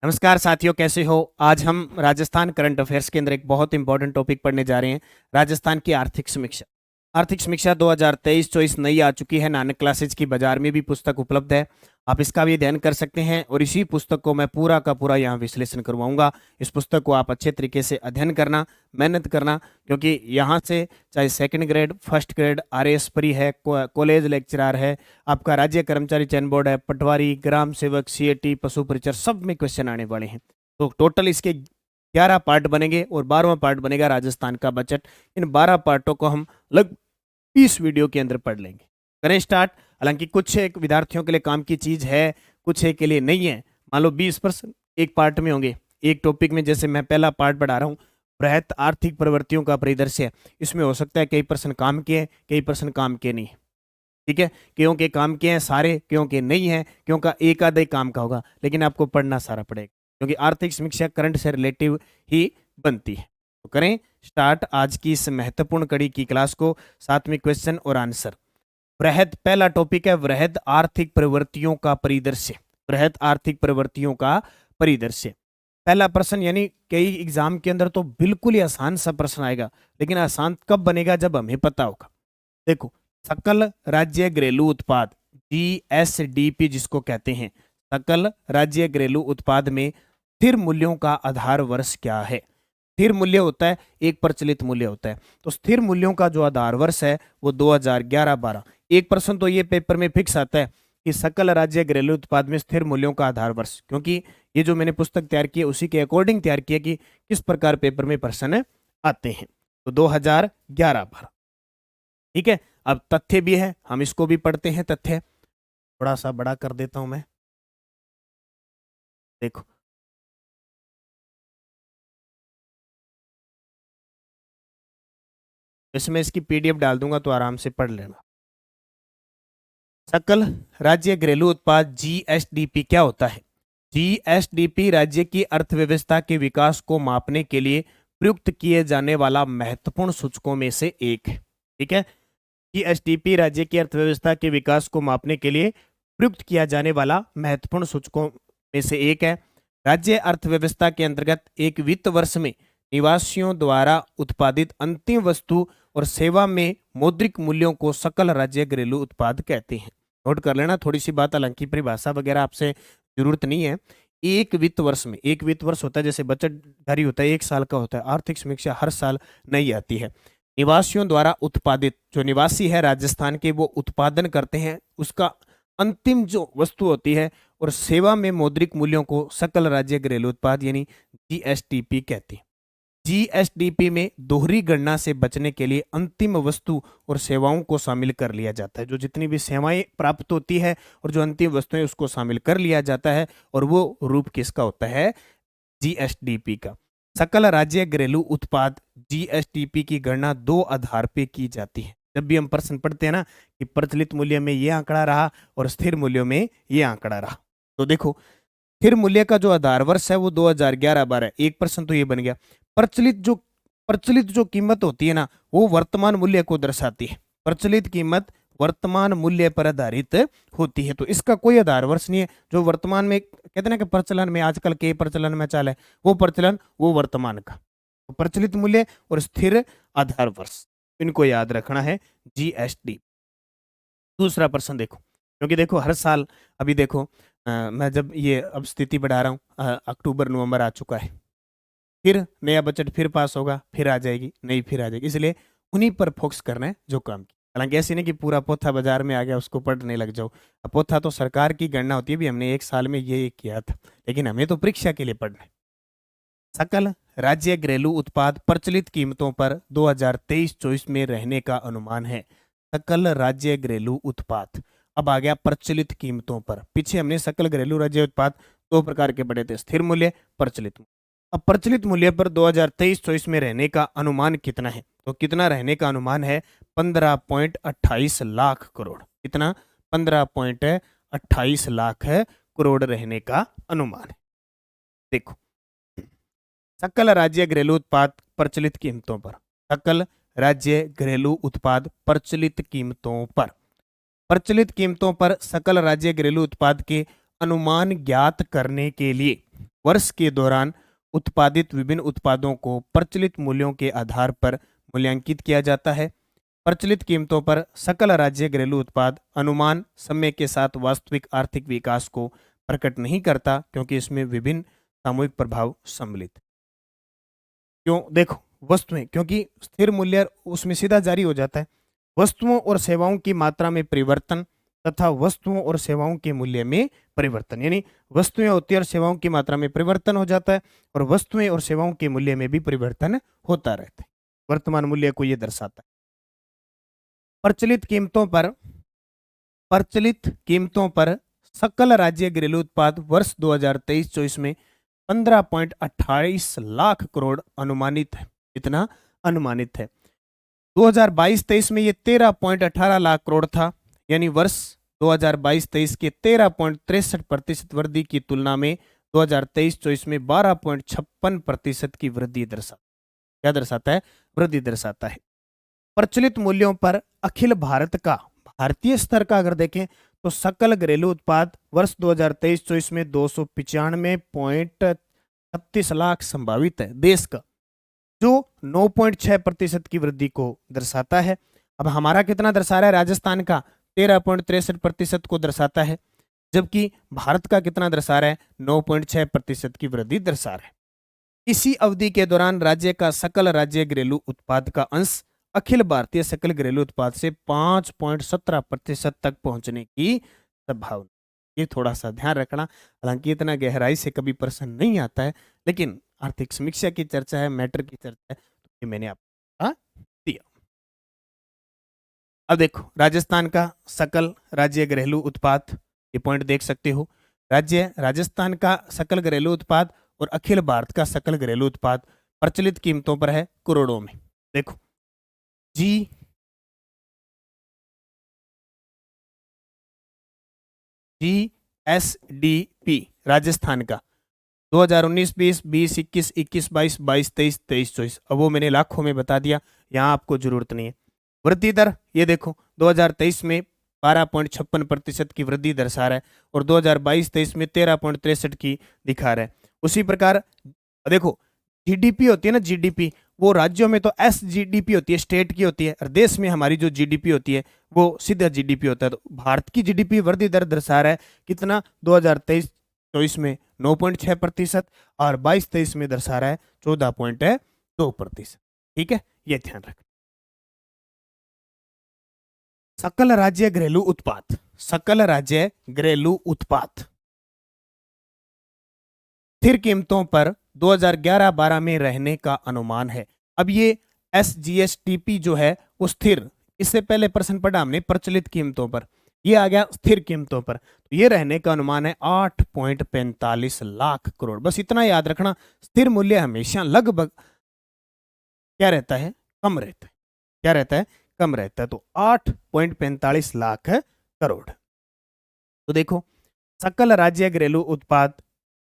नमस्कार साथियों, कैसे हो। आज हम राजस्थान करंट अफेयर्स के अंदर एक बहुत इंपॉर्टेंट टॉपिक पढ़ने जा रहे हैं। राजस्थान की आर्थिक समीक्षा। आर्थिक समीक्षा 2023-24 नई आ चुकी है। नानक क्लासेज की बाजार में भी पुस्तक उपलब्ध है। आप इसका भी अध्ययन कर सकते हैं और इसी पुस्तक को मैं पूरा का पूरा यहाँ विश्लेषण करवाऊंगा। इस पुस्तक को आप अच्छे तरीके से अध्ययन करना, मेहनत करना, क्योंकि यहाँ से चाहे second grade, first grade, RAS परी है, कॉलेज लेक्चरर है, आपका राज्य कर्मचारी चयन बोर्ड है, पटवारी, ग्राम सेवक, सीएटी, पशु परिचर, सब में क्वेश्चन आने वाले हैं। तो टोटल इसके 11 पार्ट बनेंगे और 12वां पार्ट बनेगा राजस्थान का बजट। इन 12 पार्टों को हम लगभग 20 वीडियो के अंदर पढ़ लेंगे। करें स्टार्ट। हालांकि कुछ एक विद्यार्थियों के लिए काम की चीज है, कुछ एक के लिए नहीं है। मान लो 20% एक पार्ट में होंगे, एक टॉपिक में। जैसे मैं पहला पार्ट पढ़ा रहा हूँ, बृहत आर्थिक प्रवृत्तियों का परिदृश्य। इसमें हो सकता है कई पर्सन काम के हैं, कई पर्सन काम के नहीं है। ठीक है, क्यों के काम के हैं सारे, क्यों के नहीं है, क्यों का एक आधा ही काम का होगा, लेकिन आपको पढ़ना सारा पड़ेगा, क्योंकि आर्थिक समीक्षा करंट से रिलेटिव ही बनती है। तो करें स्टार्ट आज की इस महत्वपूर्ण कड़ी की क्लास को। साथ में क्वेश्चन और आंसर। बृहद पहला टॉपिक है, बृहद आर्थिक प्रवृत्तियों का परिदृश्य। बृहद आर्थिक प्रवृत्तियों का परिदृश्य। पहला प्रश्न, यानी कई एग्जाम के अंदर तो बिल्कुल ही आसान सा प्रश्न आएगा, लेकिन आसान कब बनेगा जब हमें पता होगा। देखो, सकल राज्य घरेलू उत्पाद, जीएसडीपी जिसको कहते हैं, सकल राज्य घरेलू उत्पाद में स्थिर मूल्यों का आधार वर्ष क्या है। स्थिर मूल्य होता है, एक प्रचलित मूल्य होता है। तो स्थिर मूल्यों का जो आधार वर्ष है वो 2011-12। एक प्रश्न तो ये पेपर में फिक्स आता है कि सकल राज्य घरेलू उत्पाद में स्थिर मूल्यों का आधार वर्ष, क्योंकि ये जो मैंने पुस्तक तैयार की है उसी के अकॉर्डिंग तैयार किया कि किस प्रकार पेपर में प्रश्न आते हैं। तो 2011-12। ठीक है, अब तथ्य भी है, हम इसको भी पढ़ते हैं। तथ्य थोड़ा सा बड़ा कर देता हूं मैं। देखो, इसमें इसकी पीडीएफ डाल दूंगा तो आराम से पढ़ लेना। सकल राज्य घरेलू उत्पाद जीएसडीपी क्या होता है। जीएसडीपी राज्य की अर्थव्यवस्था के विकास को मापने के लिए प्रयुक्त किए जाने वाला महत्वपूर्ण सूचकों में से एक है। ठीक है, जीएसडीपी राज्य की अर्थव्यवस्था के विकास को मापने के लिए प्रयुक्त किया जाने वाला महत्वपूर्ण सूचकों में से एक है। राज्य अर्थव्यवस्था के अंतर्गत एक वित्त वर्ष में निवासियों द्वारा उत्पादित अंतिम वस्तु और सेवा में मौद्रिक मूल्यों को सकल राज्य घरेलू उत्पाद कहते हैं। नोट कर लेना थोड़ी सी बात, हालांकि परिभाषा वगैरह आपसे जरूरत नहीं है। एक वित्त वर्ष में, एक वित्त वर्ष होता है जैसे बजट जारी होता है 1 साल का होता है, आर्थिक समीक्षा हर साल नई आती है। निवासियों द्वारा उत्पादित, जो निवासी है राजस्थान के वो उत्पादन करते हैं, उसका अंतिम जो वस्तु होती है और सेवा में मौद्रिक मूल्यों को सकल राज्य घरेलू उत्पाद यानी जीएसडीपी कहते हैं। जीएसडीपी में दोहरी गणना से बचने के लिए अंतिम वस्तु और सेवाओं को शामिल कर लिया जाता है। जो जितनी भी सेवाएं प्राप्त होती है और जो अंतिम वस्तुएं उसको शामिल कर लिया जाता है, और वो रूप किसका होता है, जीएसडीपी का। सकल राज्य घरेलू उत्पाद जीएसडीपी की गणना 2 आधार पे की जाती है। जब भी हम प्रश्न पढ़ते हैं ना कि प्रचलित मूल्य में ये आंकड़ा रहा और स्थिर मूल्यों में ये आंकड़ा रहा, तो देखो स्थिर मूल्य का जो आधार वर्ष है वो 2011-12। एक प्रश्न तो ये बन गया। प्रचलित जो कीमत होती है ना, वो वर्तमान मूल्य को दर्शाती है। प्रचलित कीमत वर्तमान मूल्य पर आधारित होती है, तो इसका कोई आधार वर्ष नहीं है। जो वर्तमान में कहते हैं ना कि प्रचलन में, आजकल के प्रचलन में चाल है, वो प्रचलन वो वर्तमान का। तो प्रचलित मूल्य और स्थिर आधार वर्ष, इनको याद रखना है। जीएसडी। दूसरा प्रश्न देखो, क्योंकि देखो हर साल, अभी देखो मैं जब ये अब स्थिति बढ़ा रहा हूँ, अक्टूबर नवंबर आ चुका है, फिर नया बजट फिर पास होगा, फिर आ जाएगी नई, फिर आ जाएगी, इसलिए उन्हीं पर फोकस करना है जो काम की। हालांकि ऐसे नहीं कि पूरा पोथा बाजार में आ गया उसको पढ़ने लग जाओ। अब पोथा तो सरकार की गणना होती है, भी हमने 1 साल में ये किया था, लेकिन हमें तो परीक्षा के लिए पढ़ना है। सकल राज्य घरेलू उत्पाद प्रचलित कीमतों पर 2023-24 में रहने का अनुमान है। सकल राज्य घरेलू उत्पाद, अब आ गया प्रचलित कीमतों पर। पीछे हमने सकल घरेलू राज्य उत्पाद 2 प्रकार के पढ़े थे, स्थिर मूल्य, प्रचलित मूल्य। अब प्रचलित मूल्य पर 2023-24 में रहने का अनुमान कितना है, तो कितना रहने का अनुमान है, 15.28 लाख करोड़। कितना, 15.28 लाख करोड़ रहने का अनुमान है। देखो, सकल राज्य घरेलू उत्पाद प्रचलित कीमतों पर, सकल राज्य घरेलू उत्पाद प्रचलित कीमतों पर, प्रचलित कीमतों पर सकल राज्य घरेलू उत्पाद के अनुमान ज्ञात करने के लिए वर्ष के दौरान उत्पादित विभिन्न उत्पादों को प्रचलित मूल्यों के आधार पर मूल्यांकित किया जाता है। प्रचलित कीमतों पर सकल राज्य घरेलू उत्पाद अनुमान समय के साथ वास्तविक आर्थिक विकास को प्रकट नहीं करता, क्योंकि इसमें विभिन्न सामूहिक प्रभाव सम्मिलित। क्यों? देखो, वस्तुएं, क्योंकि स्थिर मूल्य उसमें सीधा जारी हो जाता है। वस्तुओं और सेवाओं की मात्रा में परिवर्तन तथा वस्तुओं और सेवाओं के मूल्य में परिवर्तन, यानी वस्तुएं होती है और सेवाओं की मात्रा में परिवर्तन हो जाता है, और वस्तुएं और सेवाओं के मूल्य में भी परिवर्तन होता रहता है। वर्तमान मूल्य को यह दर्शाता है। प्रचलित कीमतों पर सकल राज्य घरेलू उत्पाद वर्ष 2023-24 में 15.28 लाख करोड़ अनुमानित है। इतना अनुमानित है। 2022-23 में ये 13.18 लाख करोड़ था, यानी वर्ष 2022-23 के 13.63% वृद्धि की तुलना में 2023-24 में 12.56% की वृद्धि क्या दर्शाता है? वृद्धि दर्शाता है। प्रचलित मूल्यों पर अखिल भारत का, भारतीय स्तर का अगर देखें तो सकल घरेलू उत्पाद वर्ष 2023-24 में 295.36 लाख संभावित है देश का, जो 9.6% की वृद्धि को दर्शाता है। अब हमारा कितना दर्शा रहा है? राजस्थान का 13.63% को दर्शाता है, जबकि भारत का कितना दर्शा रहा है? 9.6% की वृद्धि दर्शा रहा है। इसी अवधि के दौरान राज्य का सकल राज्य घरेलू उत्पाद का अंश अखिल भारतीय सकल घरेलू उत्पाद से 5.17% तक पहुंचने की संभावना। ये थोड़ा सा ध्यान रखना। हालांकि इतना गहराई से कभी प्रश्न नहीं आता है, लेकिन आर्थिक समीक्षा की चर्चा है, मैटर की चर्चा है, तो ये मैंने आपको दिया। अब देखो, राजस्थान का सकल राज्य घरेलू उत्पाद, ये पॉइंट देख सकते हो। राजस्थान का सकल घरेलू उत्पाद और अखिल भारत का सकल घरेलू उत्पाद प्रचलित कीमतों पर है करोड़ों में। देखो, GSDP राजस्थान का 2019-20, 20-21, 21-22, 22-23, 23-24, अब वो मैंने लाखों में बता दिया, यहाँ आपको जरूरत नहीं है। वृद्धि दर ये देखो, 2023 में 12.56% की वृद्धि दर्शा रहा है और 2022-23 में 13.63 की दिखा रहा है। उसी प्रकार देखो, जीडीपी होती है ना, जीडीपी, वो राज्यों में तो SGDP होती है, स्टेट की होती है, और देश में हमारी जो जीडीपी होती है वो सीधा जीडीपी होता है। तो भारत की जीडीपी वृद्धि दर दर्शा रहा है कितना? 2023-24 में 9.6% और 22-23 में दर्शा रहा है 14.2%। ठीक है, ये ध्यान रख। सकल राज्य घरेलू उत्पाद, सकल राज्य घरेलू उत्पाद स्थिर कीमतों पर 2011-12 में रहने का अनुमान है। अब ये SGSTP जो है वो स्थिर, इससे पहले प्रश्न पढ़ा हमने प्रचलित कीमतों पर, ये आ गया स्थिर कीमतों पर, तो ये रहने का अनुमान है 8.45 लाख करोड़। बस इतना याद रखना, स्थिर मूल्य हमेशा लगभग क्या रहता है? कम रहता है। क्या रहता है? कम रहता है। तो 8.45 लाख करोड़। तो देखो, सकल राज्य घरेलू उत्पाद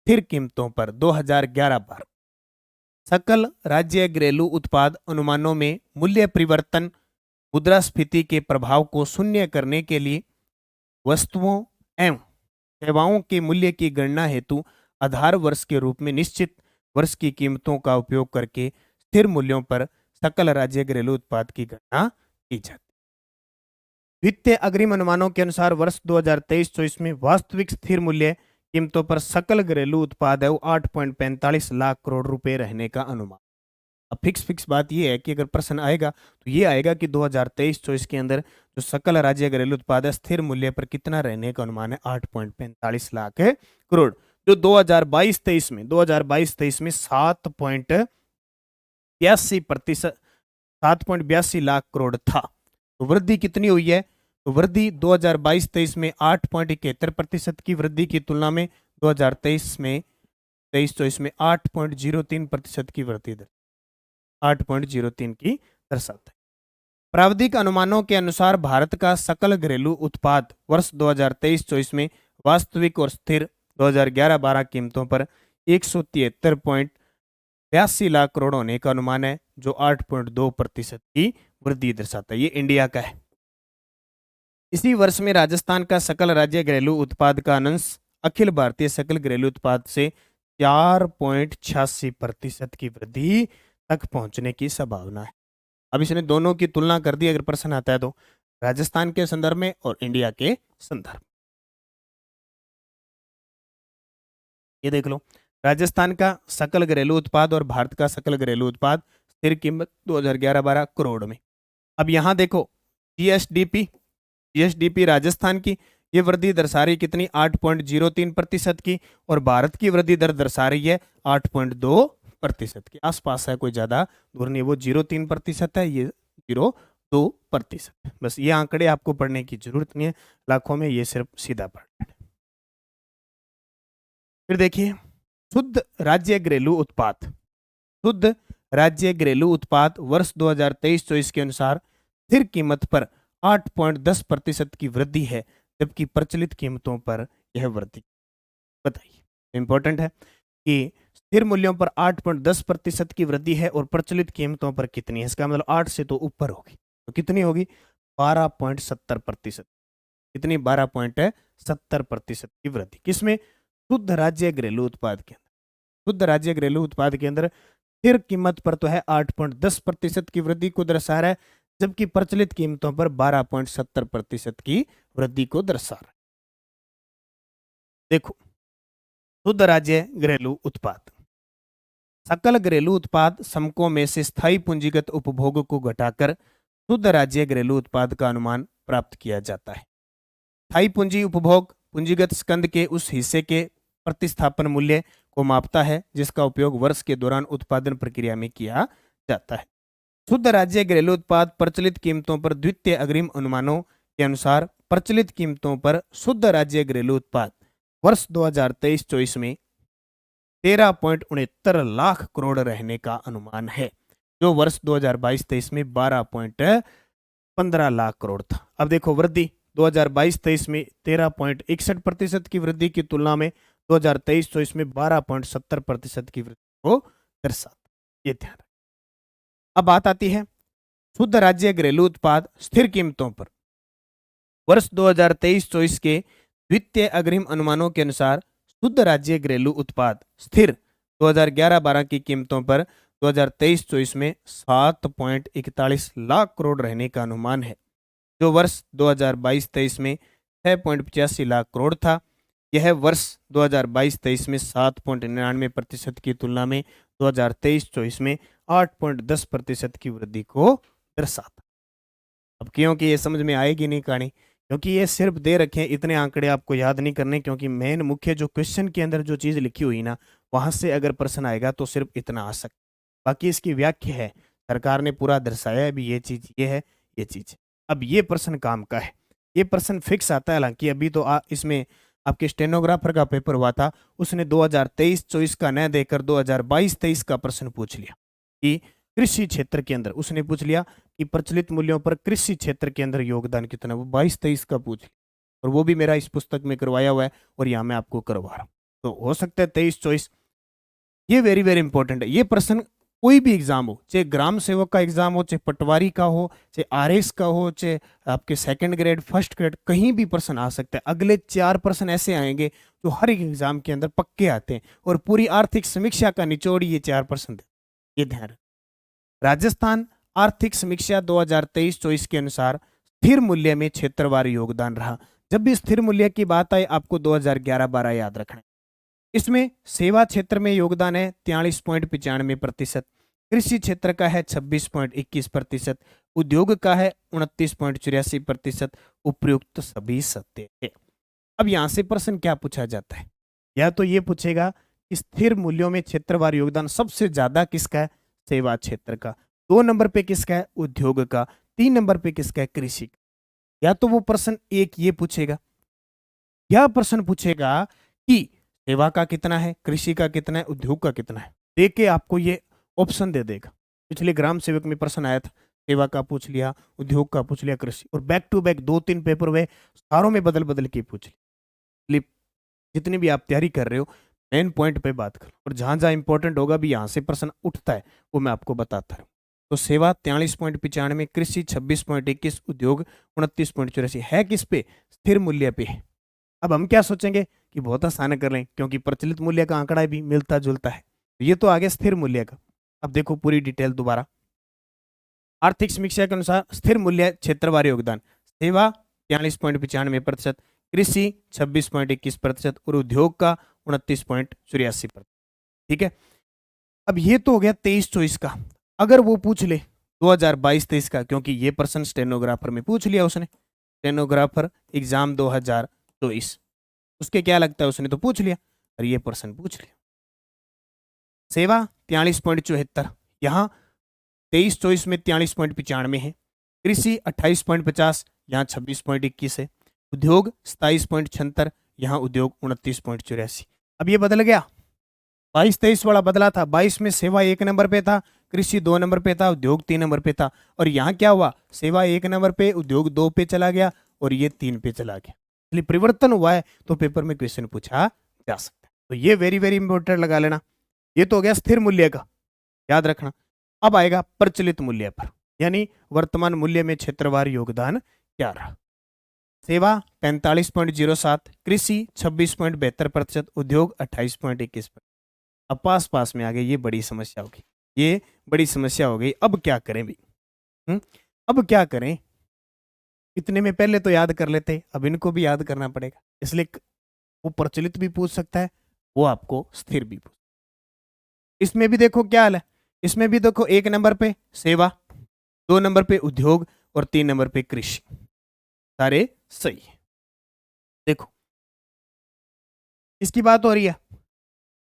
स्थिर कीमतों पर 2011-12, सकल राज्य घरेलू उत्पाद अनुमानों में मूल्य परिवर्तन, मुद्रास्फीति के प्रभाव को शून्य करने के लिए वस्तुओं एवं सेवाओं के मूल्य की गणना हेतु आधार वर्ष के रूप में निश्चित वर्ष की कीमतों का उपयोग करके स्थिर मूल्यों पर सकल राज्य घरेलू उत्पाद की गणना की जाती है। वित्तीय अग्रिम अनुमानों के अनुसार वर्ष 2023-24 में वास्तविक स्थिर मूल्य कीमतों पर सकल घरेलू उत्पाद है वो 8.45 लाख करोड़ रुपए रहने का अनुमान। अब फिक्स बात ये है कि अगर प्रश्न आएगा तो ये आएगा कि 2023-24 के अंदर जो सकल राज्य घरेलू उत्पाद है स्थिर मूल्य पर कितना रहने का अनुमान है? 8.45 लाख करोड़। जो 2022-23 में 7.82 लाख करोड़ था। तो वृद्धि कितनी हुई है? तो वृद्धि 2022-23 में 8.71% की वृद्धि की तुलना में 2023-24 में 8.03% की वृद्धि दर 8.03 की दर्शाता है। प्रावधिक अनुमानों के अनुसार भारत का सकल घरेलू उत्पाद वर्ष 2023-24 में वास्तविक और स्थिर 2011-12 कीमतों पर 173.82 लाख करोड़ होने का अनुमान है, जो 8.2% की वृद्धि दर्शाता है। ये इंडिया का है। इसी वर्ष में राजस्थान का सकल राज्य घरेलू उत्पाद का अंश अखिल भारतीय सकल घरेलू उत्पाद से 4.86% की वृद्धि तक पहुंचने की संभावना है। अब इसने दोनों की तुलना कर दी अगर प्रश्न आता है तो, राजस्थान के संदर्भ में और इंडिया के संदर्भ। ये देख लो, राजस्थान का सकल घरेलू उत्पाद और भारत का सकल घरेलू उत्पाद स्थिर कीमत 2011-12 करोड़ में। अब यहां देखो जीएसडीपी, जीएसडीपी राजस्थान की ये वृद्धि दर्शा रही कितनी, 8.03% की, और भारत की वृद्धि दर दर्शा रही है 8.2% के आसपास है, कोई ज्यादा दूर नहीं। वो 0.3% है, ये 0.2%। बस ये आंकड़े आपको पढ़ने की जरूरत नहीं है लाखों में, ये सिर्फ सीधा पढ़ना है। फिर देखिए शुद्ध राज्य घरेलू उत्पाद, शुद्ध राज्य घरेलू उत्पाद वर्ष 2023-24 के अनुसार स्थिर कीमत पर 8.10% की वृद्धि है, जबकि प्रचलित कीमतों पर यह वृद्धि। बताइए, इंपॉर्टेंट है कि स्थिर मूल्यों पर 8.10% की वृद्धि है और प्रचलित कीमतों पर कितनी है। इसका मतलब 8 से तो ऊपर होगी, तो कितनी होगी, 12.70%। कितनी, 12.70% की वृद्धि किसमें, शुद्ध राज्य घरेलू उत्पाद के अंदर। शुद्ध राज्य घरेलू उत्पाद के अंदर स्थिर कीमत पर तो है 8.10% की वृद्धि को दर्शा रहा है, जबकि प्रचलित कीमतों पर 12.70% की वृद्धि को दर्शा रहा है। देखो शुद्ध राज्य घरेलू उत्पाद, सकल घरेलू उत्पाद समकों में से स्थायी पूंजीगत उपभोग को घटाकर शुद्ध राज्य घरेलू उत्पाद का अनुमान प्राप्त किया जाता है। स्थायी पूंजी उपभोग पूंजीगत स्कंद के उस हिस्से के प्रतिस्थापन मूल्य को मापता है जिसका उपयोग वर्ष के दौरान उत्पादन प्रक्रिया में किया जाता है। शुद्ध राज्य घरेलू उत्पाद प्रचलित कीमतों पर द्वितीय अग्रिम अनुमानों के अनुसार प्रचलित कीमतों पर शुद्ध राज्य घरेलू उत्पाद वर्ष 2023-24 में 13.69 लाख करोड़ रहने का अनुमान है, जो वर्ष 2022-23 में 12.15 लाख करोड़ था। अब देखो वृद्धि 2022-23 में 13.61% की वृद्धि की तुलना में 2023-24 में 12.70% की वृद्धि को दर्शाता, ये ध्यान रखें। अब बात आती है शुद्ध राज्य घरेलू उत्पाद स्थिर कीमतों पर वर्ष 2023-24 के द्वितीय अग्रिम अनुमानों के अनुसार शुद्ध राज्य घरेलू उत्पाद स्थिर 2011-12 की कीमतों पर 2023-24 में 7.41 लाख करोड़ रहने का अनुमान है, जो वर्ष 2022-23 में 6.85 लाख करोड़ था। यह वर्ष 2022-23 में 7.99% की तुलना में 2023-24 में 8.10% की वृद्धि को दर्शाता। अब क्योंकि ये समझ में आएगी नहीं कहानी, क्योंकि ये सिर्फ दे रखे हैं, इतने आंकड़े आपको याद नहीं करने, क्योंकि मेन मुख्य जो क्वेश्चन के अंदर जो चीज़ लिखी हुई ना, वहां से अगर प्रश्न आएगा तो सिर्फ इतना आ सकता। बाकी इसकी व्याख्या है, सरकार ने पूरा दर्शाया है, अभी ये चीज़ ये है, ये चीज़। अब ये प्रश्न काम का है, ये प्रश्न फिक्स आता है। हालांकि अभी तो इसमें आपके स्टेनोग्राफर का पेपर हुआ था, उसने 2023-24 का न देकर 2022-23 का प्रश्न पूछ लिया कि कृषि क्षेत्र के अंदर, उसने पूछ लिया कि प्रचलित मूल्यों पर कृषि क्षेत्र के अंदर योगदान कितना, वो 22-23 का पूछ लिया, और वो भी मेरा इस पुस्तक में करवाया हुआ है और यहाँ मैं आपको करवा रहा हूँ। तो हो सकता है 23-24, ये वेरी वेरी इंपॉर्टेंट है। ये प्रश्न कोई भी एग्जाम हो, चाहे ग्राम सेवक का एग्जाम हो, चाहे पटवारी का हो, चाहे आरएस का हो, चाहे आपके सेकंड ग्रेड फर्स्ट ग्रेड, कहीं भी प्रश्न आ सकता है। अगले 4 प्रश्न ऐसे आएंगे जो हर एक एग्जाम के अंदर पक्के आते हैं, और पूरी आर्थिक समीक्षा का निचोड़ ये 4 प्रश्न, ये ध्यान। राजस्थान आर्थिक समीक्षा 2023-24 के अनुसार स्थिर मूल्य में क्षेत्रवार योगदान रहा। जब भी स्थिर मूल्य की बात आए आपको 2011-12 याद रखना है। इसमें सेवा क्षेत्र में योगदान है 43.95%, कृषि क्षेत्र का है 26.21%, उद्योग का है 29.84%, उपयुक्त सभी सत्य है। अब यहां से प्रश्न क्या पूछा जाता है, या तो ये पूछेगा कि स्थिर मूल्यों में क्षेत्रवार योगदान सबसे ज्यादा किसका है, सेवा क्षेत्र का, 2 नंबर पे किसका है, उद्योग का, 3 नंबर पे किसका है, कृषि का। या तो वो प्रश्न एक ये पूछेगा, या प्रश्न पूछेगा कि सेवा का कितना है, कृषि का कितना है, उद्योग का कितना है, देख के आपको ये ऑप्शन दे देगा। पिछले ग्राम सेवक में प्रश्न आया था, सेवा का पूछ लिया, उद्योग का पूछ लिया, कृषि, और बैक टू बैक 2-3 पेपर हुए, सारों में बदल बदल के पूछ लिया। जितनी भी आप तैयारी कर रहे हो मेन पॉइंट पे बात करो, और जहां जहां इंपॉर्टेंट होगा भी यहाँ से प्रश्न उठता है वो मैं आपको बताता रहूँ। तो सेवा 43.95, कृषि 26.21, उद्योग 29.84 है किस पे, स्थिर मूल्य पे है। अब हम क्या सोचेंगे कि बहुत आसान कर लें, क्योंकि प्रचलित मूल्य का आंकड़ा भी मिलता जुलता है। ये तो आ गया स्थिर मूल्य का। अब देखो पूरी डिटेल दोबारा। आर्थिक समीक्षा के अनुसार स्थिर मूल्य क्षेत्रवार योगदान, सेवा 43.95%, कृषि 26.21% और उद्योग का 29.84%। ठीक है, अब ये तो हो गया 23-24 का। अगर वो पूछ ले 2022-23 का, क्योंकि ये प्रश्न स्टेनोग्राफर में पूछ लिया उसने, स्टेनोग्राफर एग्जाम 2024, उसके क्या लगता है, उसने तो पूछ लिया और ये प्रश्न पूछ लिया। सेवा 43.74, यहाँ 23-24 में 43.95 है। कृषि 28.50, यहाँ 26.21 है। उद्योग 27.76, यहाँ उद्योग 29.84। अब ये बदल गया, 22-23 वाला बदला था। 22 में सेवा 1 नंबर पे था, कृषि 2 नंबर पे था, उद्योग 3 नंबर पे था। और यहाँ क्या हुआ, सेवा 1 नंबर पे, उद्योग 2 पे चला गया और ये 3 पे चला गया। इसलिए परिवर्तन हुआ है तो पेपर में क्वेश्चन पूछा जा सकता है। तो ये वेरी वेरी इंपॉर्टेंट लगा लेना। ये तो हो गया स्थिर मूल्य का, याद रखना। अब आएगा प्रचलित मूल्य पर, यानी वर्तमान मूल्य में क्षेत्रवार योगदान क्या रहा। सेवा 45.07, कृषि 26.72%, उद्योग 28.21%। अब पास पास में आ गए, ये बड़ी समस्या होगी, ये बड़ी समस्या हो गई। अब क्या करें भी, अब क्या करें। इतने में पहले तो याद कर लेते, अब इनको भी याद करना पड़ेगा। इसलिए वो प्रचलित भी पूछ सकता है, वो आपको स्थिर भी पूछ। इसमें भी देखो क्या हाल है, इसमें भी देखो 1 नंबर पे सेवा, 2 नंबर पे उद्योग और 3 नंबर पे कृषि, सारे सही है। देखो इसकी बात हो रही है,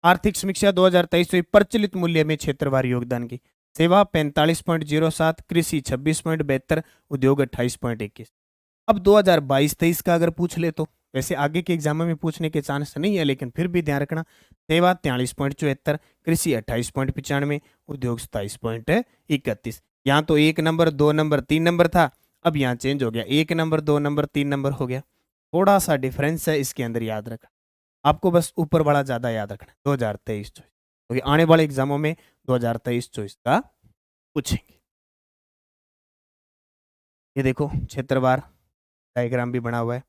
आर्थिक समीक्षा 2023 हुई प्रचलित मूल्य में क्षेत्रवार योगदान की। सेवा 45.07, कृषि 26.72, उद्योग 28.21। अब 2022-23 का अगर पूछ ले तो, वैसे आगे के एग्जाम में पूछने के चांस नहीं है, लेकिन फिर भी ध्यान रखना। सेवा 43.74, कृषि 28.95, उद्योग 27.31। यहाँ तो 1 नंबर 2 नंबर 3 नंबर था, अब यहाँ चेंज हो गया, 1 नंबर 2 नंबर 3 नंबर हो गया। थोड़ा सा डिफरेंस है इसके अंदर, याद रखना। आपको बस ऊपर वाला ज्यादा याद रखना, 2023-24, क्योंकि आने वाले एग्जामों में 2023-24 का पूछेंगे। ये देखो क्षेत्रवार डायग्राम भी बना हुआ है।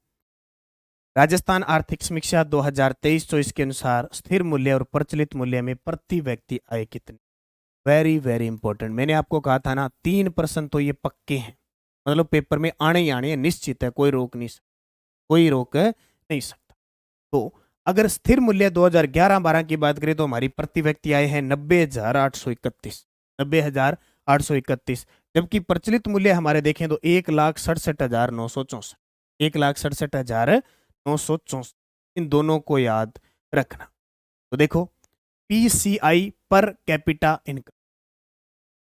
राजस्थान आर्थिक समीक्षा 2023-24 के अनुसार स्थिर मूल्य और प्रचलित मूल्य में प्रति व्यक्ति आय कितनी। Very very important. मैंने आपको कहा था ना, 3% तो ये पक्के हैं, मतलब पेपर में आने ही आने, निश्चित है, कोई रोक नहीं सकता, कोई रोक नहीं सकता। तो अगर स्थिर मूल्य 2011-12 की बात करें तो हमारी प्रति व्यक्ति आय है 90,831, 90,831। जबकि प्रचलित मूल्य हमारे देखें तो 1,67,964, 1,67,964। इन दोनों को याद रखना। तो देखो पीसीआई पर कैपिटा इनकम,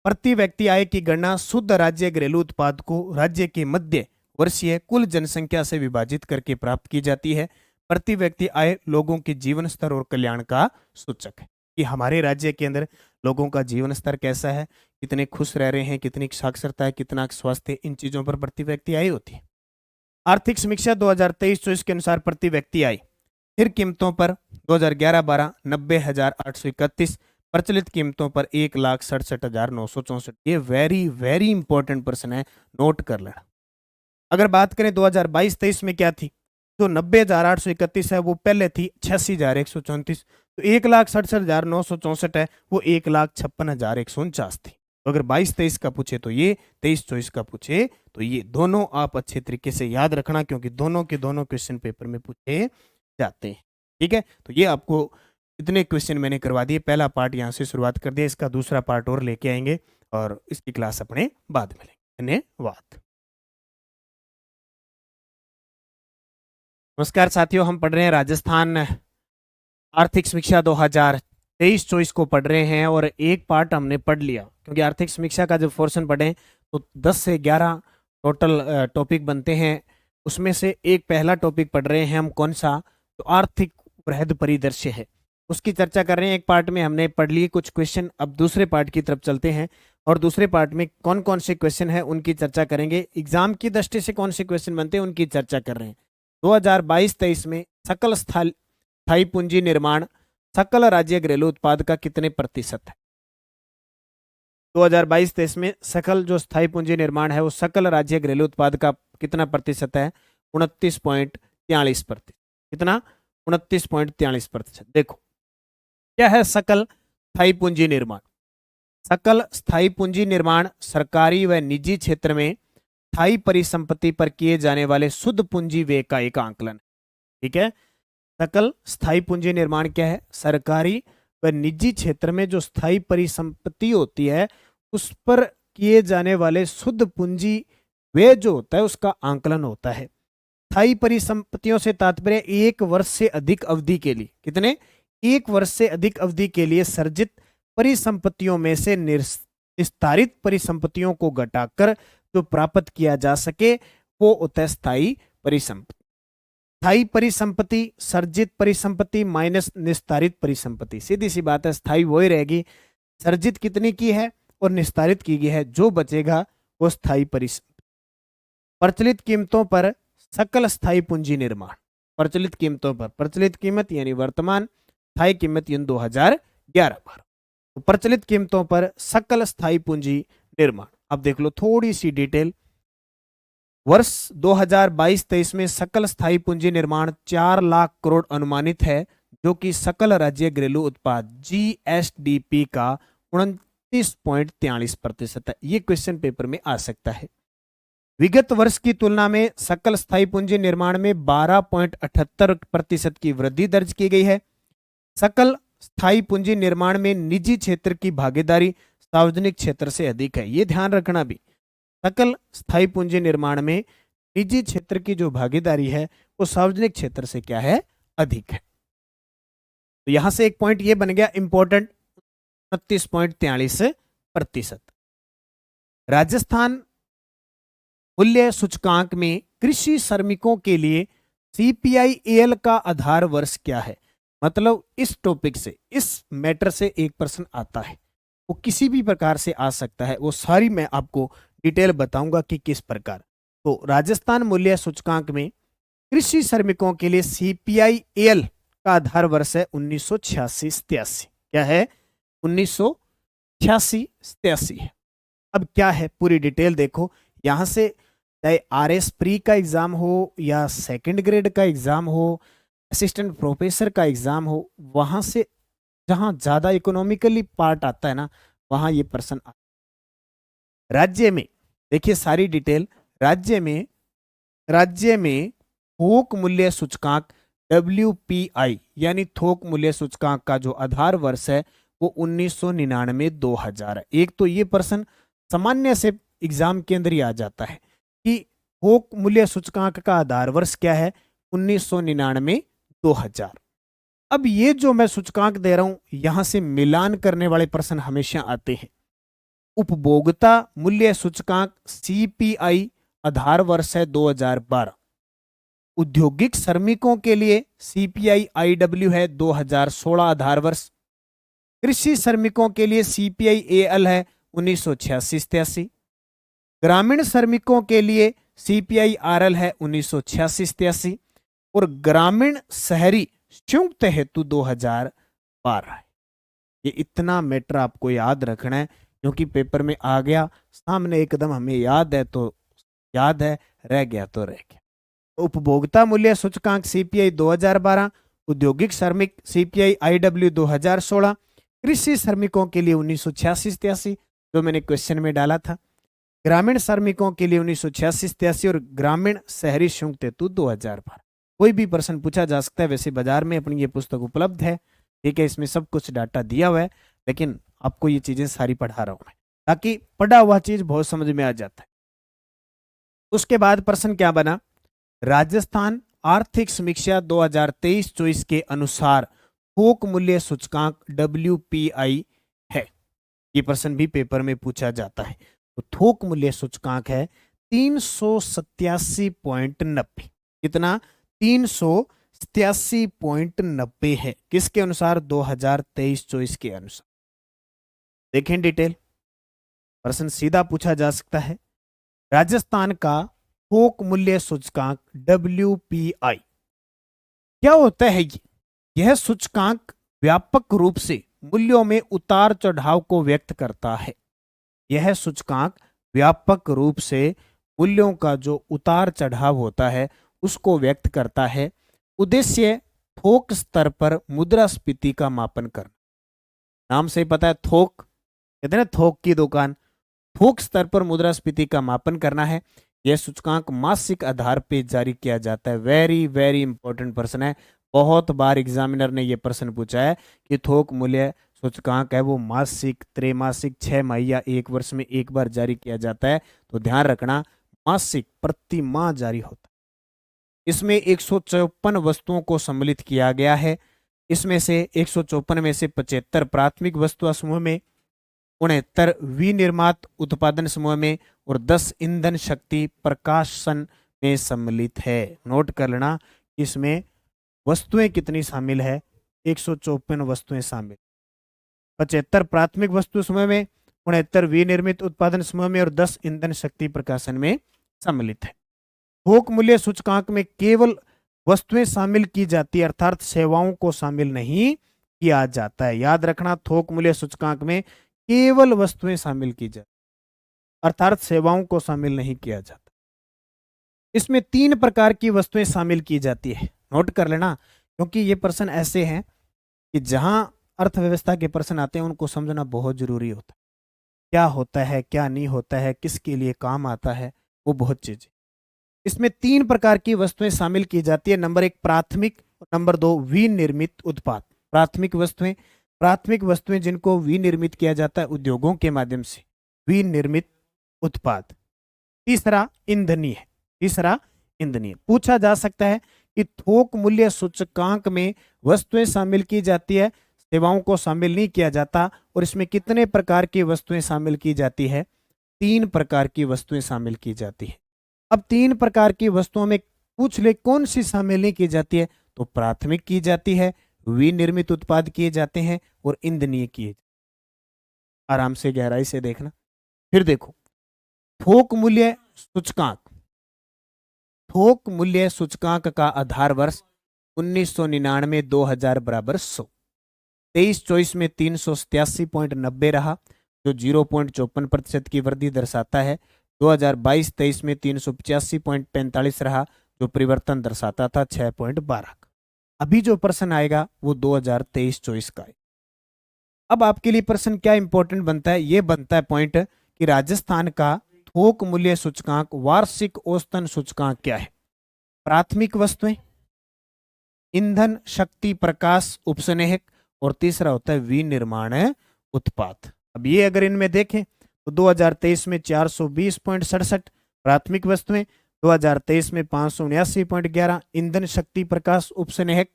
प्रति व्यक्ति आय की गणना शुद्ध राज्य घरेलू उत्पाद को राज्य के मध्य वर्षीय कुल जनसंख्या से विभाजित करके प्राप्त की जाती है। प्रति व्यक्ति आय लोगों के जीवन स्तर और कल्याण का सूचक है, कि हमारे राज्य के अंदर लोगों का जीवन स्तर कैसा है, कितने खुश रह रहे हैं, कितनी साक्षरता है, कितना स्वास्थ्य, इन चीजों पर प्रति व्यक्ति आय होती है। आर्थिक समीक्षा 2023-24 के अनुसार प्रति व्यक्ति आय स्थिर कीमतों पर 2011-12 90,831, प्रचलित कीमतों पर 1,67,964। ये वेरी वेरी इंपॉर्टेंट प्रश्न है, नोट कर लेना। अगर बात करें 2022-23 में क्या थी, जो 90,831 है वो पहले थी 86,134, तो 1,67,964 है वो 1,56,149 थी। तो अगर 22-23 का पूछे तो ये, 23-24 का पूछे तो ये, दोनों आप अच्छे तरीके से याद रखना, क्योंकि दोनों के दोनों क्वेश्चन पेपर में पूछे जाते हैं। ठीक है, तो ये आपको इतने क्वेश्चन मैंने करवा दिए। पहला पार्ट यहाँ से शुरुआत कर दिया, इसका दूसरा पार्ट और लेके आएंगे और इसकी क्लास अपने बाद में लेंगे। धन्यवाद। नमस्कार साथियों, हम पढ़ रहे हैं राजस्थान आर्थिक समीक्षा 2023-24 को पढ़ रहे हैं और एक पार्ट हमने पढ़ लिया, क्योंकि आर्थिक समीक्षा का जब पोर्शन पढ़ें तो 10 से 11 टोटल टॉपिक बनते हैं। उसमें से एक पहला टॉपिक पढ़ रहे हैं हम, कौन सा, तो आर्थिक वृहद परिदृश्य है, उसकी चर्चा कर रहे हैं। एक पार्ट में हमने पढ़ लिए कुछ क्वेश्चन, अब दूसरे पार्ट की तरफ चलते हैं और दूसरे पार्ट में कौन कौन से क्वेश्चन है उनकी चर्चा करेंगे। एग्जाम की दृष्टि से कौन से क्वेश्चन बनते हैं उनकी चर्चा कर रहे हैं। 2022-23 में सकल स्थायी पूंजी निर्माण सकल राज्य घरेलू उत्पाद का कितने प्रतिशत है। 2022-23 में सकल जो स्थायी पूंजी निर्माण है वो सकल राज्य घरेलू उत्पाद का कितना प्रतिशत है, 29.43%। कितना, 29.43%। देखो क्या है सकल स्थायी पूंजी निर्माण। सकल स्थायी पूंजी निर्माण सरकारी व निजी क्षेत्र में स्थायी परिसंपत्ति पर किए जाने वाले शुद्ध पूंजी व्यय का एक आंकलन। ठीक है, सकल स्थायी पूंजी निर्माण क्या है? सरकारी व निजी क्षेत्र में जो स्थायी परिसंपत्ति होती है उस पर किए जाने वाले शुद्ध पूंजी व्यय जो होता है उसका आंकलन होता है। स्थायी परिसंपत्तियों से तात्पर्य 1 वर्ष से अधिक अवधि के लिए, कितने? 1 वर्ष से अधिक अवधि के लिए सर्जित परिसंपत्तियों में से निस्तारित परिसंपत्तियों को घटाकर जो प्राप्त किया जा सके वो होता है स्थायी परिसंपत्ति। स्थायी परिसंपत्ति सर्जित परिसंपत्ति माइनस निस्तारित परिसंपत्ति, सीधी सी बात है, स्थायी वही रहेगी। सर्जित कितनी की है और निस्तारित की गई है, जो बचेगा वो स्थायी परिसंपत्ति। प्रचलित कीमतों पर सकल स्थायी पूंजी निर्माण। प्रचलित कीमतों पर, प्रचलित कीमत यानी वर्तमान, स्थायी कीमत यानी 2011 पर। तो प्रचलित कीमतों पर सकल स्थायी पूंजी निर्माण। अब देख लो थोड़ी सी डिटेल। वर्ष 2022-23 में सकल स्थायी पूंजी निर्माण 4 लाख करोड़ अनुमानित है, जो कि सकल राज्य घरेलू उत्पाद जीएसडीपी का 29.43% है। ये क्वेश्चन पेपर में आ सकता है। विगत वर्ष की तुलना में सकल स्थायी पूंजी निर्माण में 12.78% की वृद्धि दर्ज की गई है। सकल स्थायी पूंजी निर्माण में निजी क्षेत्र की भागीदारी सार्वजनिक क्षेत्र से अधिक है। ये ध्यान रखना भी, सकल स्थायी पूंजी निर्माण में निजी क्षेत्र की जो भागीदारी है वो सार्वजनिक क्षेत्र से क्या है? अधिक है। तो यहां से एक पॉइंट ये बन गया इंपॉर्टेंट, 29.43%। राजस्थान मूल्य सूचकांक में कृषि श्रमिकों के लिए CPI-AL का आधार वर्ष क्या है? मतलब इस टॉपिक से, इस मैटर से एक प्रश्न आता है, वो किसी भी प्रकार से आ सकता है, वो सारी मैं आपको डिटेल बताऊंगा कि किस प्रकार। तो राजस्थान मूल्य सूचकांक में कृषि श्रमिकों के लिए CPI-AL का आधार वर्ष है 1986-87। क्या है? 1986-87 है। अब क्या है पूरी डिटेल देखो। यहां से चाहे RS प्री का एग्जाम हो या सेकंड ग्रेड का एग्जाम हो, असिस्टेंट प्रोफेसर का एग्जाम हो, वहां से जहां ज्यादा इकोनॉमिकली पार्ट आता है ना, वहां ये प्रश्न आता है। राज्य में देखिए सारी डिटेल। राज्य में थोक मूल्य सूचकांक WPI यानी थोक मूल्य सूचकांक का जो आधार वर्ष है वो 1999-2000 है। एक तो ये प्रश्न सामान्य से एग्जाम के अंदर ही आ जाता है कि थोक मूल्य सूचकांक का आधार वर्ष क्या है? 1999-2000। अब ये जो मैं सूचकांक दे रहा हूं यहां से मिलान करने वाले प्रश्न हमेशा आते हैं। उपभोक्ता मूल्य सूचकांक CPI आधार वर्ष है 2012। औद्योगिक श्रमिकों के लिए CPI-IW है 2016 आधार वर्ष। कृषि श्रमिकों के लिए CPI-AL है 1986-87। ग्रामीण श्रमिकों के लिए CPI-RL है 1986-87 और ग्रामीण शहरी संयुक्त हेतु 2012 है। ये इतना मैटर आपको याद रखना है क्योंकि पेपर में आ गया सामने, एकदम हमें याद है तो याद है, रह गया तो रह गया। उपभोक्ता मूल्य सूचकांक CPI 2012, औद्योगिक श्रमिक CPI-IW 2016, कृषि श्रमिकों के लिए 1986-87 जो मैंने क्वेश्चन में डाला था, ग्रामीण श्रमिकों के लिए 1986-87 और ग्रामीण शहरी संयुक्त हेतु 2012। कोई भी प्रश्न पूछा जा सकता है। वैसे बाजार में अपनी ये पुस्तक उपलब्ध है, ठीक है, इसमें सब कुछ डाटा दिया हुआ है, लेकिन आपको ये चीजें सारी पढ़ा रहा हूं मैं ताकि पढ़ा हुआ चीज बहुत समझ में आ जाता है। उसके बाद प्रश्न क्या बना? राजस्थान आर्थिक समीक्षा 2023-24 के अनुसार थोक मूल्य सूचकांक WPI है। ये प्रश्न भी पेपर में पूछा जाता है। तो थोक मूल्य सूचकांक है 387.90। कितना? 387.90 है। किसके अनुसार? 2023-24 के अनुसार। देखें डिटेल, प्रश्न सीधा पूछा जा सकता है। राजस्थान का थोक मूल्य सूचकांक WPI क्या होता है? यह सूचकांक व्यापक रूप से मूल्यों में उतार चढ़ाव को व्यक्त करता है। यह सूचकांक व्यापक रूप से मूल्यों का जो उतार चढ़ाव होता है उसको व्यक्त करता है। उद्देश्य थोक स्तर पर मुद्रास्फीति का मापन करना। नाम से ही पता है, थोक कहते हैं ना, थोक की दुकान। थोक स्तर पर मुद्रास्फीति का मापन करना है। यह सूचकांक मासिक आधार पर जारी किया जाता है। वेरी वेरी इंपॉर्टेंट प्रश्न है। बहुत बार एग्जामिनर ने यह प्रश्न पूछा है कि थोक मूल्य सूचकांक है वो मासिक, त्रैमासिक, 6 माही या 1 वर्ष में एक बार जारी किया जाता है। तो ध्यान रखना, मासिक, प्रति माह जारी होता है। इसमें 154 वस्तुओं को सम्मिलित किया गया है। इसमें से 154 में से 75 प्राथमिक वस्तु समूह में, 69 विनिर्मात उत्पादन समूह में और 10 ईंधन शक्ति प्रकाशन में सम्मिलित है। नोट कर लेना, इसमें वस्तुएं कितनी शामिल है, 154 वस्तुएं शामिल, 75 प्राथमिक वस्तु समूह में, 69 विनिर्मित उत्पादन समूह में और 10 ईंधन शक्ति प्रकाशन में सम्मिलित है। थोक मूल्य सूचकांक में केवल वस्तुएं शामिल की जाती है, अर्थात सेवाओं को शामिल नहीं किया जाता है। याद रखना, थोक मूल्य सूचकांक में केवल वस्तुएं शामिल की जाती, अर्थात सेवाओं को शामिल नहीं किया जाता। इसमें 3 प्रकार की वस्तुएं शामिल की जाती है। नोट कर लेना, क्योंकि ये प्रश्न ऐसे हैं कि जहां अर्थव्यवस्था के प्रश्न आते हैं उनको समझना बहुत जरूरी होता है। क्या होता है, क्या नहीं होता है, किसके लिए काम आता है, वो बहुत चीजें। इसमें 3 प्रकार की वस्तुएं शामिल की जाती है। नंबर 1 प्राथमिक, नंबर 2 विनिर्मित उत्पाद। प्राथमिक वस्तुएं जिनको विनिर्मित किया जाता है उद्योगों के माध्यम से, विनिर्मित उत्पाद। तीसरा ईंधनीय। पूछा जा सकता है कि थोक मूल्य सूचकांक में वस्तुएं शामिल की जाती है, सेवाओं को शामिल नहीं किया जाता, और इसमें कितने प्रकार की वस्तुएं शामिल की जाती है, 3 प्रकार की वस्तुएं शामिल की जाती है। अब 3 प्रकार की वस्तुओं में पूछ ले कौन सी शामिल नहीं की जाती है, तो प्राथमिक की जाती है, विनिर्मित उत्पाद किए जाते हैं और ईंधनीय किए। आराम से गहराई से देखना। फिर देखो, थोक मूल्य सूचकांक का आधार वर्ष 1999 2000 बराबर 100। 23-24 में 387.90 रहा, जो 0.54% की वृद्धि दर्शाता है। 2022-23 में 385.45 रहा, जो परिवर्तन दर्शाता था 6.12 का। अभी जो प्रश्न आएगा वो 2023-24 का है। अब आपके लिए प्रश्न क्या इंपॉर्टेंट बनता है, ये बनता है पॉइंट कि राजस्थान का थोक मूल्य सूचकांक वार्षिक औसतन सूचकांक क्या है। प्राथमिक वस्तुएं, ईंधन शक्ति प्रकाश उपसनेहक, और तीसरा होता है विनिर्माण उत्पाद। अब ये अगर इनमें देखें तो 2023 में 420.67 प्राथमिक वस्तुएं, 2023 में 579.11 ईंधन शक्ति प्रकाश उपसनेहक,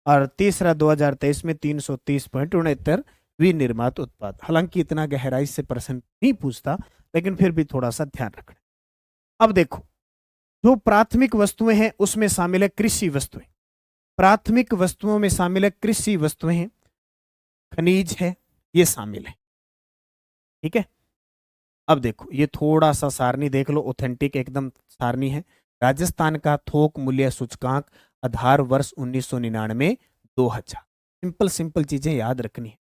और तीसरा 2023 में 330.69 विनिर्मात उत्पाद। हालांकि इतना गहराई से प्रश्न नहीं पूछता, लेकिन फिर भी थोड़ा सा ध्यान रखना। अब देखो, जो प्राथमिक वस्तुएं हैं उसमें शामिल है कृषि वस्तुएं। प्राथमिक वस्तुओं में शामिल है कृषि वस्तुएं हैं, खनिज है, ये शामिल है। ठीक है। अब देखो, ये थोड़ा सा सारणी देख लो, ऑथेंटिक एकदम सारणी है। राजस्थान का थोक मूल्य सूचकांक आधार वर्ष 1999 2000। सिंपल चीजें याद रखनी है।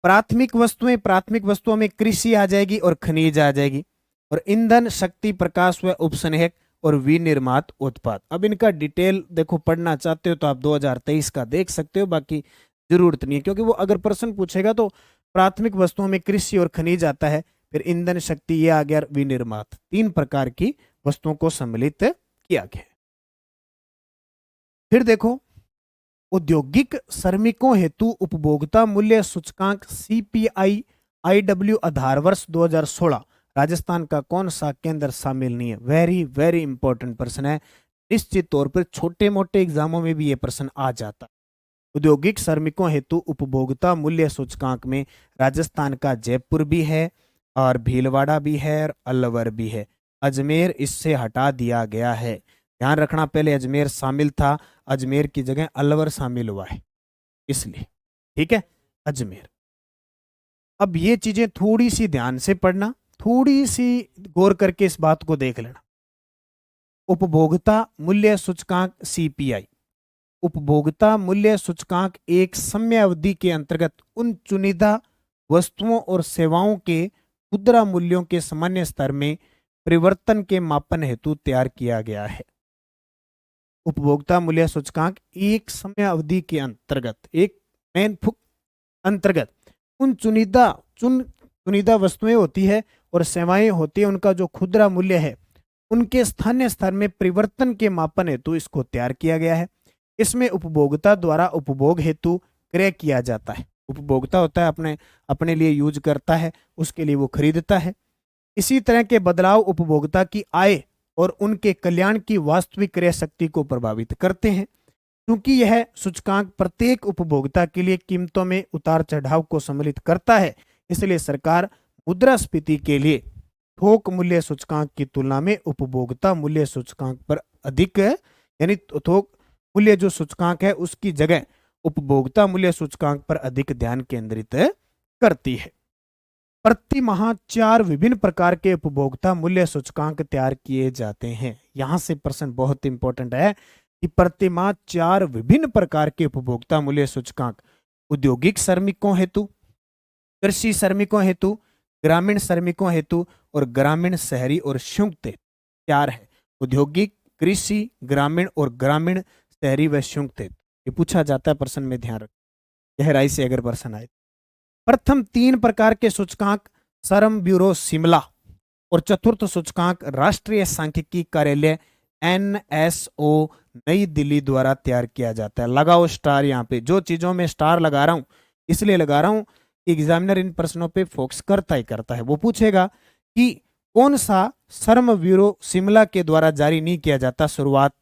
प्राथमिक वस्तुओं में कृषि आ जाएगी और खनिज आ जाएगी, और ईंधन शक्ति प्रकाश व उपसनेहक और विनिर्मात उत्पाद। अब इनका डिटेल देखो, पढ़ना चाहते हो तो आप 2023 का देख सकते हो, बाकी जरूरत नहीं है, क्योंकि वो अगर प्रश्न पूछेगा तो प्राथमिक वस्तुओं में कृषि और खनिज आता है, फिर ईंधन शक्ति ये आ गया, विनिर्मात। 3 प्रकार की वस्तुओं को सम्मिलित किया गया। फिर देखो, औद्योगिक श्रमिकों हेतु उपभोक्ता मूल्य सूचकांक CPI IW आधार वर्ष 2016 राजस्थान का कौन सा केंद्र शामिल नहीं है। वेरी वेरी इंपॉर्टेंट प्रश्न है। निश्चित तौर पर छोटे मोटे एग्जामों में भी यह प्रश्न आ जाता है। औद्योगिक श्रमिकों हेतु उपभोक्ता मूल्य सूचकांक में राजस्थान का जयपुर भी है, और भीलवाड़ा भी है, और अलवर भी है। अजमेर इससे हटा दिया गया है। ध्यान रखना, पहले अजमेर शामिल था, अजमेर की जगह अलवर शामिल हुआ है, इसलिए। ठीक है, अजमेर। अब ये चीजें थोड़ी सी ध्यान से पढ़ना, थोड़ी सी गौर करके इस बात को देख लेना। उपभोक्ता मूल्य सूचकांक CPI, उपभोक्ता मूल्य सूचकांक एक समयावधि के अंतर्गत उन चुनिंदा वस्तुओं और सेवाओं के खुदरा मूल्यों के सामान्य स्तर में परिवर्तन के मापन हेतु तैयार किया गया है। उपभोक्ता मूल्य सूचकांक एक समय अवधि के अंतर्गत, एक मेन अंतर्गत उन चुनिंदा वस्तुएं होती है और सेवाएं होती है, उनका जो खुदरा मूल्य है उनके स्थानीय स्तर में परिवर्तन के मापन हेतु इसको तैयार किया गया है। इसमें उपभोक्ता द्वारा उपभोग हेतु क्रय किया जाता है। उपभोक्ता होता है अपने अपने लिए यूज करता है, उसके लिए वो खरीदता है। इसी तरह के बदलाव उपभोक्ता की आय और उनके कल्याण की वास्तविक क्रय शक्ति को प्रभावित करते हैं। क्योंकि यह सूचकांक प्रत्येक उपभोक्ता के लिए कीमतों में उतार चढ़ाव को सम्मिलित करता है, इसलिए सरकार मुद्रास्फीति के लिए थोक मूल्य सूचकांक की तुलना में उपभोक्ता मूल्य सूचकांक पर अधिक, यानी थोक मूल्य जो सूचकांक है उसकी जगह उपभोक्ता मूल्य सूचकांक पर अधिक ध्यान केंद्रित करती है। प्रति माह 4 विभिन्न प्रकार के उपभोक्ता मूल्य सूचकांक तैयार किए जाते हैं। यहां से प्रश्न बहुत इंपॉर्टेंट है कि प्रति माह 4 विभिन्न प्रकार के उपभोक्ता मूल्य सूचकांक औद्योगिक श्रमिकों हेतु, कृषि श्रमिकों हेतु, ग्रामीण श्रमिकों हेतु और ग्रामीण शहरी और संयुक्त 4 है। औद्योगिक, कृषि, ग्रामीण और ग्रामीण शहरी व संयुक्त। ये पूछा जाता है प्रश्न में, ध्यान रखें गहराई से अगर प्रश्न आए। प्रथम 3 प्रकार के सूचकांक श्रम ब्यूरो शिमला और चतुर्थ सूचकांक राष्ट्रीय सांख्यिकी कार्यालय NSO नई दिल्ली द्वारा तैयार किया जाता है। लगाओ स्टार, यहाँ पे जो चीजों में स्टार लगा रहा हूं इसलिए लगा रहा हूं, एग्जामिनर इन प्रश्नों पे फोकस करता ही करता है। वो पूछेगा कि कौन सा श्रम ब्यूरो शिमला के द्वारा जारी नहीं किया जाता शुरुआत,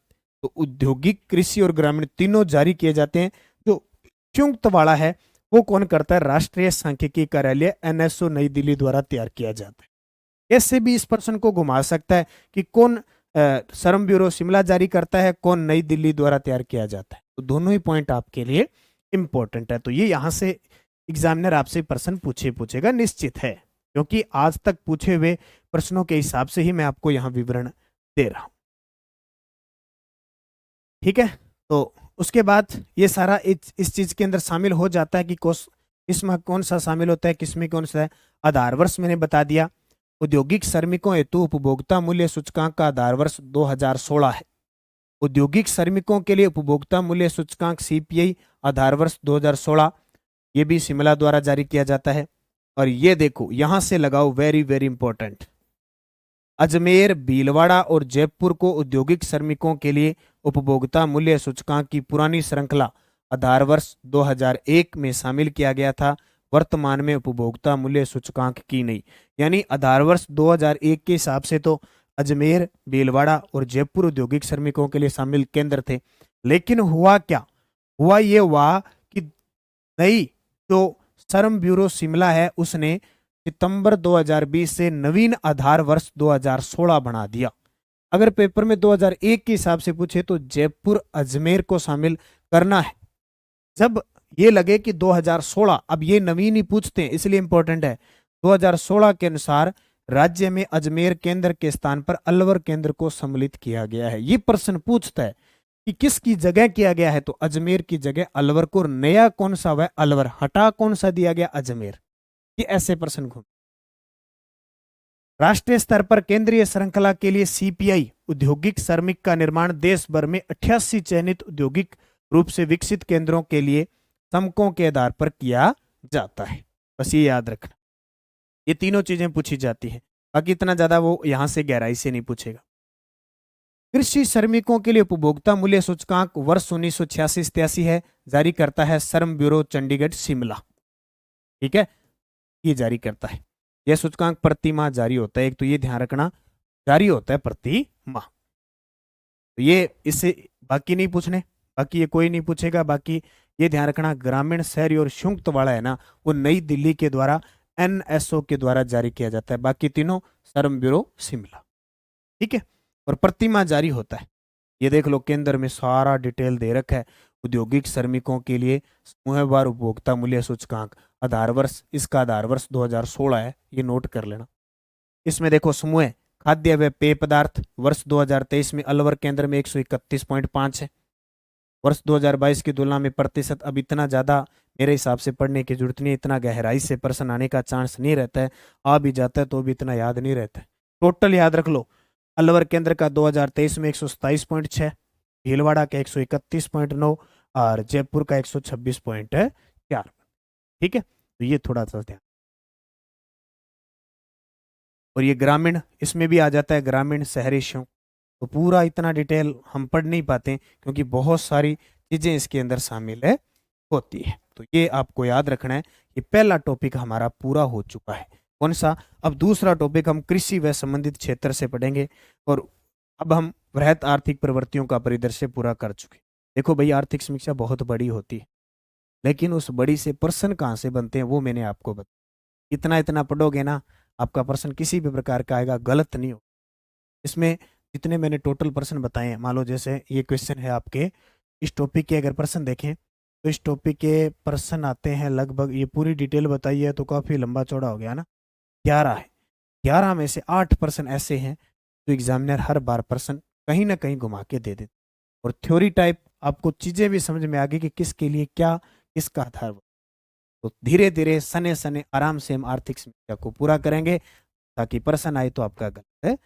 तो औद्योगिक, कृषि और ग्रामीण तीनों जारी किए जाते हैं। जो संयुक्त वाला है वो कौन करता है, राष्ट्रीय सांख्यिकी कार्यालय NSO नई दिल्ली द्वारा तैयार किया जाता है। ऐसे भी इस प्रश्न को घुमा सकता है कि कौन श्रम ब्यूरो शिमला जारी करता है, कौन नई दिल्ली द्वारा तैयार किया जाता है। तो दोनों ही पॉइंट आपके लिए इंपॉर्टेंट है। तो ये यहां से एग्जामिनर आपसे प्रश्न पूछेगा निश्चित है, क्योंकि आज तक पूछे हुए प्रश्नों के हिसाब से ही मैं आपको यहां विवरण दे रहा हूं। ठीक है, तो उसके बाद ये सारा इस चीज के अंदर शामिल हो जाता है कि किसमें कौन सा शामिल होता है, किसमें कौन सा है। आधार वर्ष मैंने बता दिया, औद्योगिक श्रमिकों हेतु उपभोक्ता मूल्य सूचकांक का आधार वर्ष 2016 है। औद्योगिक श्रमिकों के लिए उपभोक्ता मूल्य सूचकांक CPI आधार वर्ष 2016, ये भी शिमला द्वारा जारी किया जाता है। और ये देखो यहां से लगाओ, very very important, Ajmer, Bhilwara और जयपुर को औद्योगिक श्रमिकों के लिए उपभोक्ता मूल्य सूचकांक की पुरानी श्रृंखला आधार वर्ष 2001 में शामिल किया गया था। वर्तमान में उपभोक्ता मूल्य सूचकांक की नहीं, यानी आधार वर्ष 2001 के हिसाब से तो अजमेर, भीलवाड़ा और जयपुर औद्योगिक श्रमिकों के लिए शामिल केंद्र थे। लेकिन हुआ क्या, हुआ ये हुआ कि नई जो श्रम ब्यूरो शिमला है उसने सितंबर 2020 से नवीन आधार वर्ष 2016 बना दिया। अगर पेपर में 2001 के हिसाब से पूछे तो जयपुर, अजमेर को शामिल करना है। जब ये लगे कि 2016, अब ये नवीन ही पूछते हैं इसलिए इंपॉर्टेंट है, 2016 के अनुसार राज्य में अजमेर केंद्र के स्थान पर अलवर केंद्र को सम्मिलित किया गया है। ये प्रश्न पूछता है कि किसकी जगह किया गया है, तो अजमेर की जगह अलवर को, नया कौन सा हुआ है अलवर, हटा कौन सा दिया गया अजमेर। ये ऐसे प्रश्न घूम। राष्ट्रीय स्तर पर केंद्रीय श्रृंखला के लिए CPI औद्योगिक श्रमिक का निर्माण देश भर में 88 चयनित औद्योगिक रूप से विकसित केंद्रों के लिए समकों के आधार पर किया जाता है। बस ये याद रखना, ये तीनों चीजें पूछी जाती हैं, बाकी इतना ज्यादा वो यहां से गहराई से नहीं पूछेगा। कृषि श्रमिकों के लिए उपभोक्ता मूल्य सूचकांक वर्ष 1986-83 है, जारी करता है श्रम ब्यूरो चंडीगढ़ शिमला। ठीक है, ये जारी करता है। यह सूचकांक प्रति माह जारी होता है, एक तो ये ध्यान रखना जारी होता है प्रति माह। तो ये इससे बाकी नहीं पूछने, बाकी ये कोई नहीं पूछेगा। बाकी ये ध्यान रखना ग्रामीण, शहरी और संयुक्त वाला है ना, वो नई दिल्ली के द्वारा NSO के द्वारा जारी किया जाता है। बाकी तीनों श्रम ब्यूरो शिमला। ठीक है, और प्रति माह जारी होता है। ये देख लो केंद्र में सारा डिटेल दे रखा है। औद्योगिक श्रमिकों के लिए समूहवार उपभोक्ता मूल्य सूचकांक आधार वर्ष, इसका आधार वर्ष 2016 है, ये नोट कर लेना। इसमें देखो समूह खाद्य व पेय पदार्थ वर्ष 2023 में अलवर केंद्र में 131.5 है। वर्ष 2022 की तुलना में प्रतिशत अब इतना ज़्यादा मेरे हिसाब से पढ़ने की जरूरत नहीं है, इतना गहराई से प्रश्न आने का चांस नहीं रहता है, आ भी जाता है तो भी इतना याद नहीं रहता है। टोटल याद रख लो, अलवर केंद्र का 2023 में 127.6, भीलवाड़ा का 131.9 और जयपुर का 126.4। ठीक है, तो ये थोड़ा सा ध्यान। और ये ग्रामीण इसमें भी आ जाता है, ग्रामीण शहरी शौक। तो पूरा इतना डिटेल हम पढ़ नहीं पाते क्योंकि बहुत सारी चीजें इसके अंदर शामिल है होती है। तो ये आपको याद रखना है कि पहला टॉपिक हमारा पूरा हो चुका है। कौन सा? अब दूसरा टॉपिक हम कृषि व संबंधित क्षेत्र से पढ़ेंगे। और अब हम वृहत आर्थिक प्रवृत्तियों का परिदृश्य पूरा कर चुके। देखो भाई, आर्थिक समीक्षा बहुत बड़ी होती है, लेकिन उस बड़ी से प्रश्न कहाँ से बनते हैं वो मैंने आपको बताया। इतना इतना पढ़ोगे ना, आपका प्रश्न किसी भी प्रकार का आएगा, गलत नहीं हो। इसमें जितने मैंने टोटल प्रश्न बताए हैं, मान लो जैसे ये क्वेश्चन है आपके, इस टॉपिक के अगर प्रश्न देखें तो इस टॉपिक के प्रश्न आते हैं लगभग, ये पूरी डिटेल बताई है तो काफ़ी लंबा चौड़ा हो गया ना, 11 है। 11 में से 8 प्रश्न ऐसे हैं तो एग्जामिनर हर बार प्रश्न कहीं ना कहीं घुमा के दे देते। और थ्योरी टाइप आपको चीज़ें भी समझ में आ गई कि किसके लिए क्या, किसका आधार। तो धीरे धीरे सने सने आराम से हम आर्थिक समीक्षा को पूरा करेंगे ताकि प्रश्न आए तो आपका गलत है